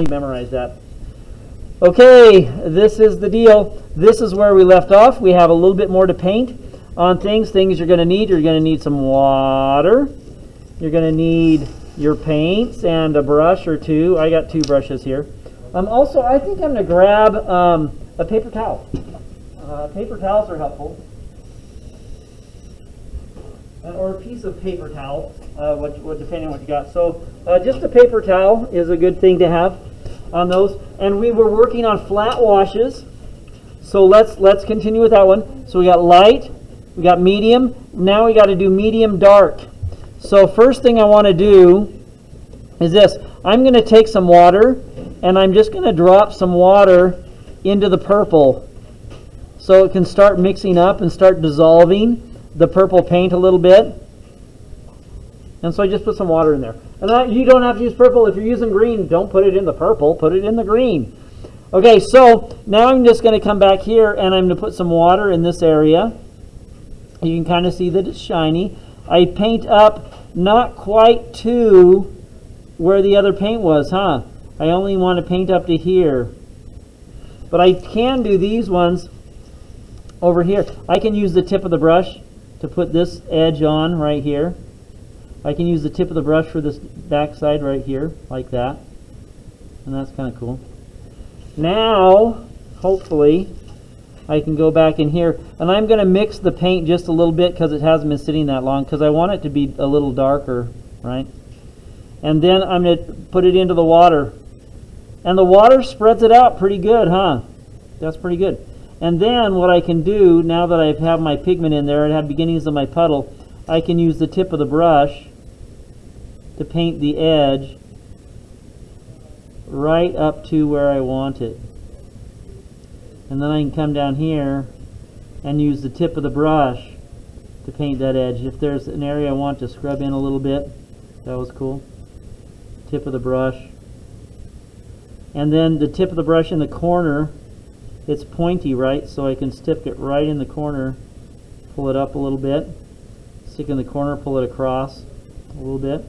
memorize that. Okay, this is the deal. This is where we left off. We have a little bit more to paint on things. Things you're going to need. You're going to need some water. You're going to need your paints and a brush or two. I got 2 brushes here. Also, I think I'm going to grab a paper towel. Paper towels are helpful. Or a piece of paper towel, depending on what you got. So just a paper towel is a good thing to have on those. And we were working on flat washes. So let's continue with that one. So we got light, we got medium. Now we got to do medium dark. So first thing I want to do is this. I'm going to take some water and I'm just going to drop some water into the purple so it can start mixing up and start dissolving the purple paint a little bit. And so I just put some water in there. And you don't have to use purple. If you're using green, don't put it in the purple, put it in the green. Okay, so now I'm just going to come back here and I'm going to put some water in this area. You can kind of see that it's shiny. I paint up not quite to where the other paint was, I only want to paint up to here. But I can do these ones over here. I can use the tip of the brush to put this edge on right here. I can use the tip of the brush for this back side right here, like that. And that's kind of cool. Now, hopefully, I can go back in here. And I'm going to mix the paint just a little bit because it hasn't been sitting that long, because I want it to be a little darker, right? And then I'm going to put it into the water. And the water spreads it out pretty good, That's pretty good. And then what I can do, now that I have my pigment in there and have beginnings of my puddle, I can use the tip of the brush to paint the edge right up to where I want it. And then I can come down here and use the tip of the brush to paint that edge. If there's an area I want to scrub in a little bit, that was cool. Tip of the brush. And then the tip of the brush in the corner, it's pointy, right? So I can stick it right in the corner, pull it up a little bit, stick in the corner, pull it across a little bit.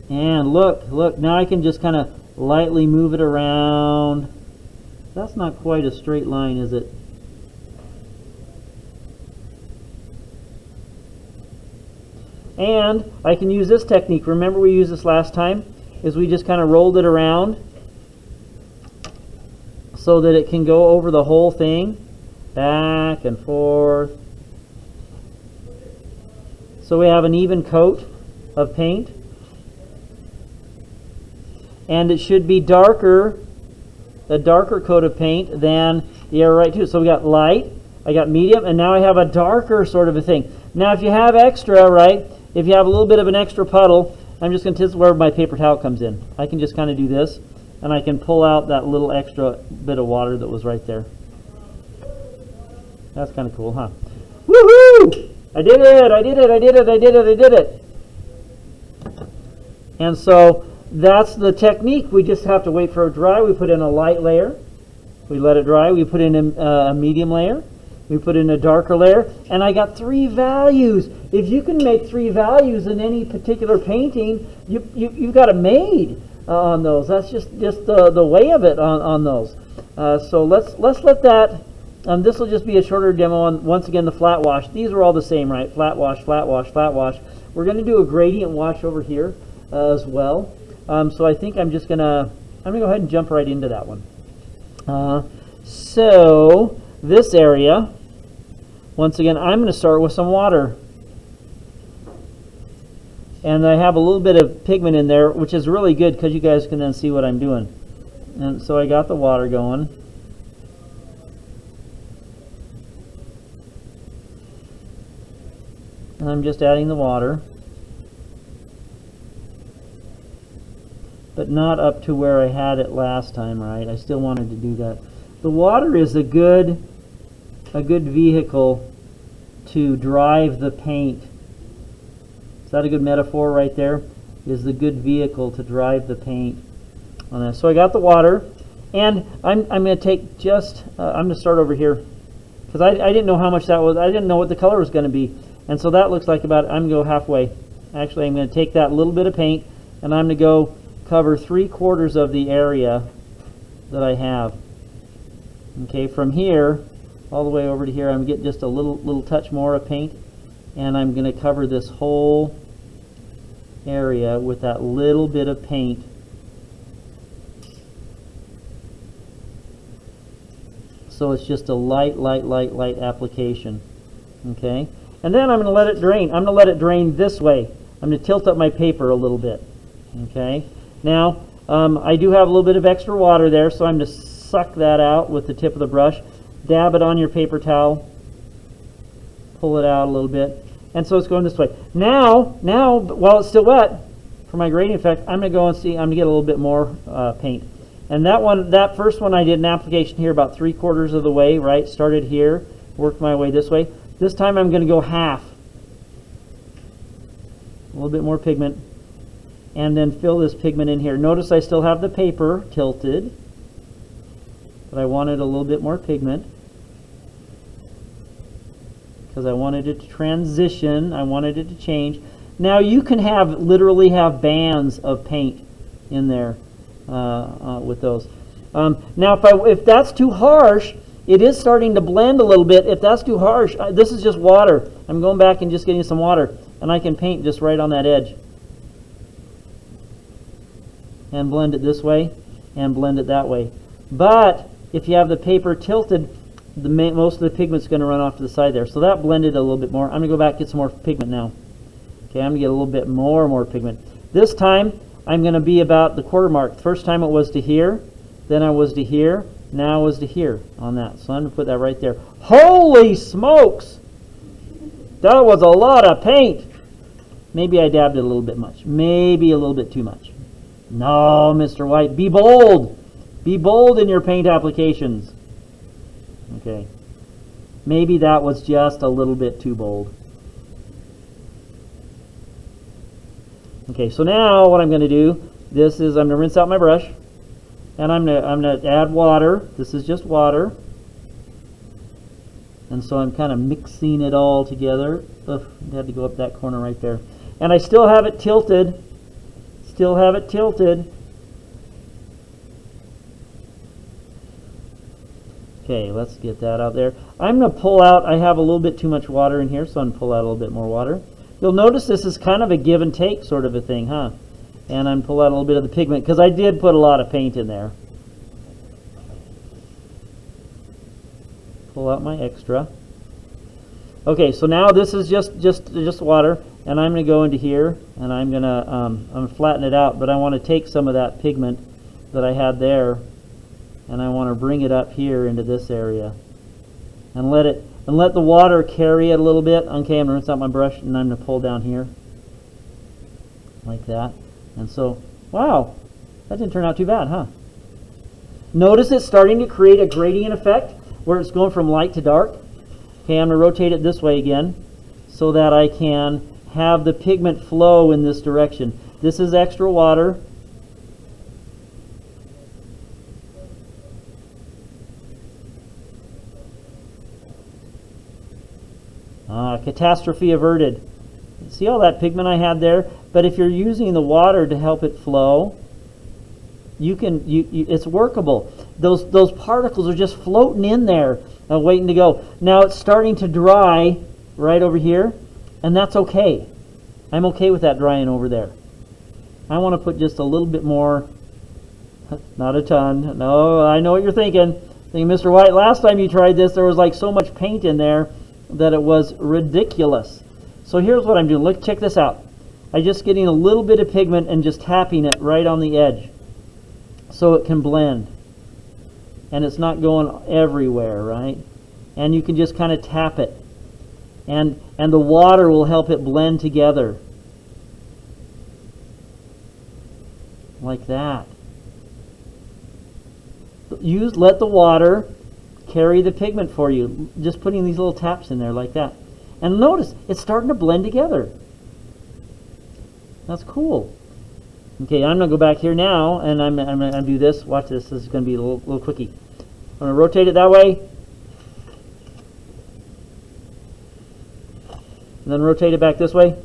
And look, now I can just kind of lightly move it around. That's not quite a straight line, is it? And I can use this technique. Remember we used this last time? Is we just kind of rolled it around so that it can go over the whole thing, back and forth. So we have an even coat of paint. And it should be darker, a darker coat of paint than the area right to. So we got light, I got medium, and now I have a darker sort of a thing. Now if you have extra, right, if you have a little bit of an extra puddle, I'm just going to, this is where my paper towel comes in. I can just kind of do this, and I can pull out that little extra bit of water that was right there. That's kind of cool, Woohoo! I did it! And so that's the technique. We just have to wait for it to dry. We put in a light layer. We let it dry. We put in a medium layer. We put in a darker layer. And I got 3 values. If you can make 3 values in any particular painting, you've got it made on those. That's just the way of it on those. So let's let that. This will just be a shorter demo on, once again, the flat wash. These are all the same, right? Flat wash, flat wash, flat wash. We're going to do a gradient wash over here as well. So I think I'm going to go ahead and jump right into that one. So this area, once again, I'm going to start with some water. And I have a little bit of pigment in there, which is really good because you guys can then see what I'm doing. And so I got the water going. And I'm just adding the water. But not up to where I had it last time, right? I still wanted to do that. The water is a good vehicle to drive the paint. Is that a good metaphor right there? Is the good vehicle to drive the paint on that. So I got the water, and I'm going to take just, I'm going to start over here because I didn't know how much that was. I didn't know what the color was going to be. And so that looks like about, I'm going to go halfway. Actually, I'm going to take that little bit of paint and I'm going to go cover 3/4 of the area that I have. Okay, from here all the way over to here, I'm going to get just a little touch more of paint, and I'm going to cover this whole area with that little bit of paint. So it's just a light application. Okay, and then I'm going to let it drain. I'm going to let it drain this way. I'm going to tilt up my paper a little bit. Okay, now I do have a little bit of extra water there, so I'm going to suck that out with the tip of the brush. Dab it on your paper towel. Pull it out a little bit. And so it's going this way. Now, while it's still wet, for my grading effect, I'm going to go and see, I'm going to get a little bit more paint. And that first one I did an application here about 3/4 of the way, right? Started here, worked my way this way. This time I'm going to go half. A little bit more pigment. And then fill this pigment in here. Notice I still have the paper tilted, but I wanted a little bit more pigment because I wanted it to transition. I wanted it to change. Now you can literally have bands of paint in there with those. Now if that's too harsh, it is starting to blend a little bit. If that's too harsh, this is just water. I'm going back and just getting some water, and I can paint just right on that edge. And blend it this way, and blend it that way. But if you have the paper tilted, most of the pigment's going to run off to the side there. So that blended a little bit more. I'm going to go back and get some more pigment now. Okay, I'm going to get a little bit more pigment. This time, I'm going to be about the 1/4 mark. The first time it was to here, then I was to here, now I was to here on that. So I'm going to put that right there. Holy smokes! That was a lot of paint. Maybe I dabbed it a little bit much. Maybe a little bit too much. No, Mr. White, be bold. Be bold in your paint applications. Okay. Maybe that was just a little bit too bold. Okay, so now what I'm going to do, I'm going to rinse out my brush, and I'm going to add water. This is just water. And so I'm kind of mixing it all together. Ugh, I had to go up that corner right there. And I still have it tilted. Still have it tilted. Okay, let's get that out there. I'm going to pull out, I have a little bit too much water in here, so I'm going to pull out a little bit more water. You'll notice this is kind of a give and take sort of a thing, huh? And I'm going to pull out a little bit of the pigment, because I did put a lot of paint in there. Pull out my extra. Okay, so now this is just water, and I'm going to go into here, and I'm going to flatten it out, but I want to take some of that pigment that I had there, and I want to bring it up here into this area, and let the water carry it a little bit. Okay, I'm going to rinse out my brush, and I'm going to pull down here like that. And so, wow, that didn't turn out too bad, huh? Notice it's starting to create a gradient effect where it's going from light to dark. Okay, I'm going to rotate it this way again so that I can have the pigment flow in this direction. This is extra water. Catastrophe averted. See all that pigment I had there? But if you're using the water to help it flow, it's workable. Those particles are just floating in there, waiting to go. Now it's starting to dry right over here, and that's okay. I'm okay with that drying over there. I want to put just a little bit more, not a ton. No, I know what you're thinking. Mr. White, last time you tried this, there was like so much paint in there that it was ridiculous. So here's what I'm doing. Look, check this out. I'm just getting a little bit of pigment and just tapping it right on the edge so it can blend. And it's not going everywhere, right? And you can just kind of tap it. And the water will help it blend together. Like that. Let the water carry the pigment for you. Just putting these little taps in there like that. And notice, it's starting to blend together. That's cool. Okay, I'm going to go back here now, and I'm going to do this. Watch this. This is going to be a little quickie. I'm going to rotate it that way. And then rotate it back this way.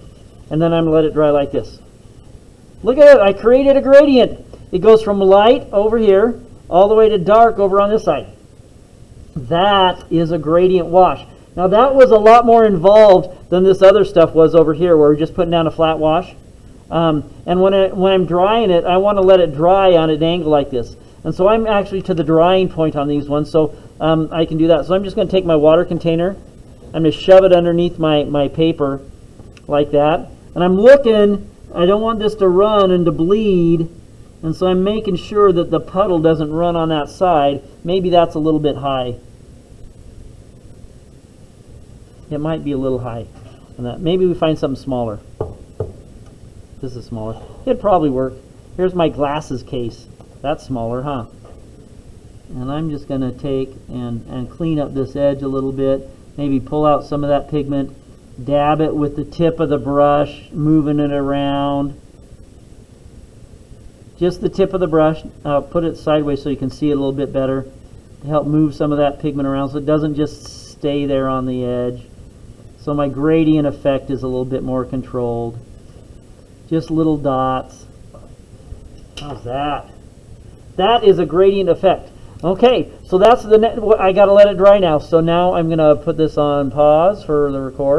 And then I'm going to let it dry like this. Look at it, I created a gradient. It goes from light over here all the way to dark over on this side. That is a gradient wash. Now that was a lot more involved than this other stuff was over here where we're just putting down a flat wash. And when I'm drying it, I want to let it dry on an angle like this. And so I'm actually to the drying point on these ones, so I can do that. So I'm just going to take my water container, I'm going to shove it underneath my paper like that. And I'm looking, I don't want this to run and to bleed, and so I'm making sure that the puddle doesn't run on that side. Maybe that's a little bit high. It might be a little high on that. Maybe we find something smaller. This is smaller. It'd probably work. Here's my glasses case. That's smaller, huh? And I'm just going to take and clean up this edge a little bit. Maybe pull out some of that pigment. Dab it with the tip of the brush, moving it around. Just the tip of the brush. Put it sideways so you can see it a little bit better to help move some of that pigment around so it doesn't just stay there on the edge. So my gradient effect is a little bit more controlled. Just little dots. How's that? That is a gradient effect. Okay, so that's I got to let it dry now. So now I'm going to put this on pause for the record.